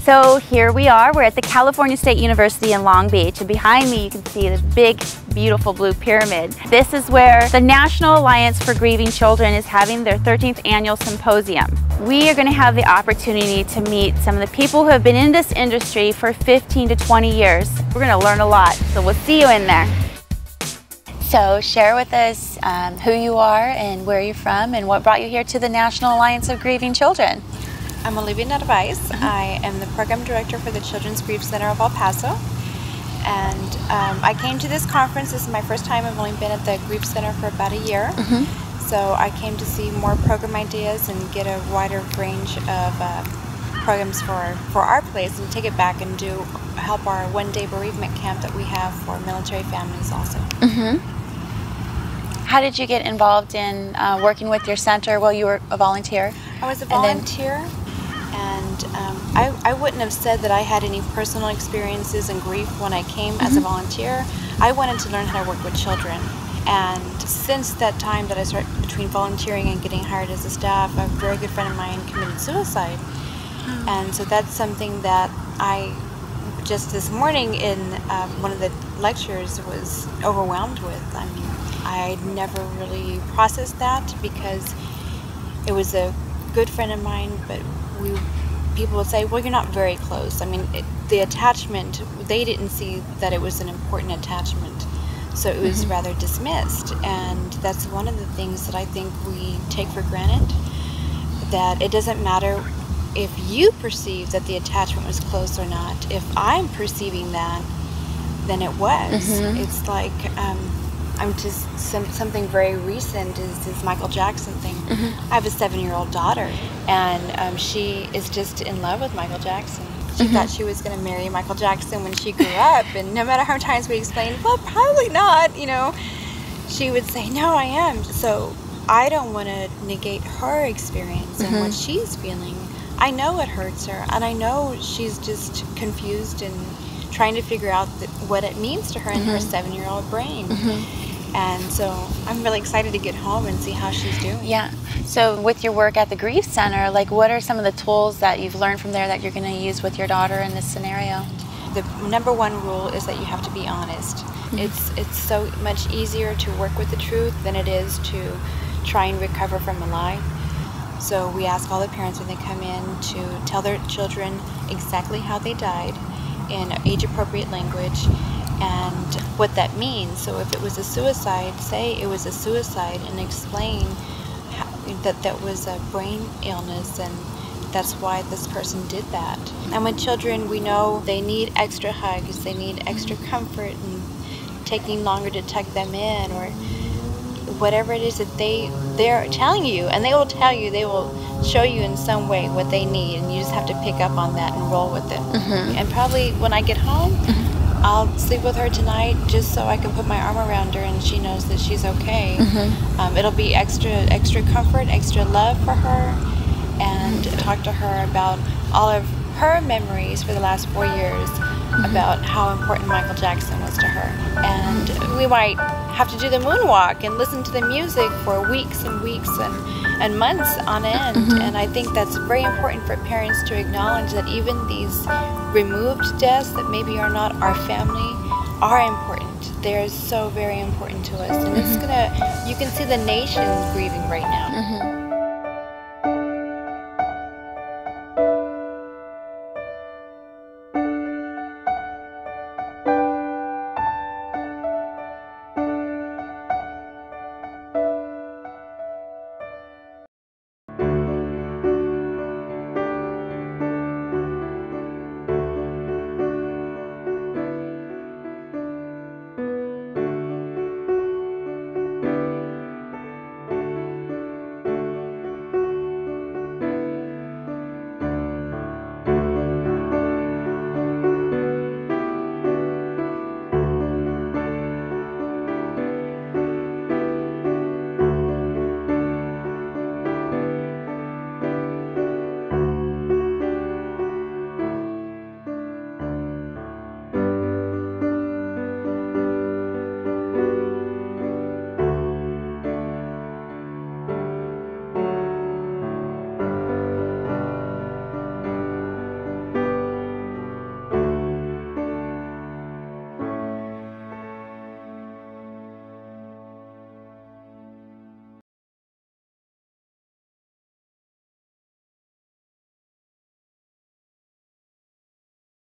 So here we are, we're at the California State University in Long Beach, and behind me you can see this big, beautiful blue pyramid. This is where the National Alliance for Grieving Children is having their 13th annual symposium. We are going to have the opportunity to meet some of the people who have been in this industry for 15 to 20 years. We're going to learn a lot, so we'll see you in there. So share with us who you are and where you're from and what brought you here to the National Alliance of Grieving Children. I'm Olivia Narvaez. I am the program director for the Children's Grief Center of El Paso. And I came to this conference. This is my first time. I've only been at the Grief Center for about a year. So I came to see more program ideas and get a wider range of programs for our place and take it back and help our one-day bereavement camp that we have for military families also. How did you get involved in working with your center? Well, you were a volunteer. I was a volunteer. And I wouldn't have said that I had any personal experiences in grief when I came as a volunteer. I wanted to learn how to work with children. And since that time that I started between volunteering and getting hired as a staff, a very good friend of mine committed suicide. And so that's something that I, just this morning in one of the lectures, was overwhelmed with. I mean, I'd never really processed that because it was a good friend of mine, but people would say, well, you're not very close. I mean, the attachment, they didn't see that it was an important attachment. So it was rather dismissed. And that's one of the things that I think we take for granted, that it doesn't matter if you perceive that the attachment was close or not. If I'm perceiving that, then it was. It's like, I'm just, something very recent is this Michael Jackson thing. I have a 7-year-old daughter, and she is just in love with Michael Jackson. She thought she was going to marry Michael Jackson when she grew up, and no matter how many times we explained, well, probably not, you know, she would say, no, I am. So I don't want to negate her experience and what she's feeling. I know it hurts her, and I know she's just confused and trying to figure out what it means to her in her 7-year-old brain. And so I'm really excited to get home and see how she's doing. Yeah. So with your work at the Grief Center, like, what are some of the tools that you've learned from there that you're going to use with your daughter in this scenario? The #1 rule is that you have to be honest. It's so much easier to work with the truth than it is to try and recover from a lie. So we ask all the parents when they come in to tell their children exactly how they died in age-appropriate language and what that means. So if it was a suicide, say it was a suicide, and explain that that was a brain illness and that's why this person did that. And with children, we know they need extra hugs, they need extra comfort and taking longer to tuck them in, or whatever it is that they're telling you, and they will tell you, they will show you in some way what they need, and you just have to pick up on that and roll with it. And probably when I get home, I'll sleep with her tonight just so I can put my arm around her and she knows that she's okay. It'll be extra comfort, extra love for her, and talk to her about all of her memories for the last 4 years about how important Michael Jackson was to her. And we might have to do the moonwalk and listen to the music for weeks and weeks and months on end. And I think that's very important for parents to acknowledge that even these removed deaths that maybe are not our family are important. They're so very important to us. And it's you can see the nation grieving right now.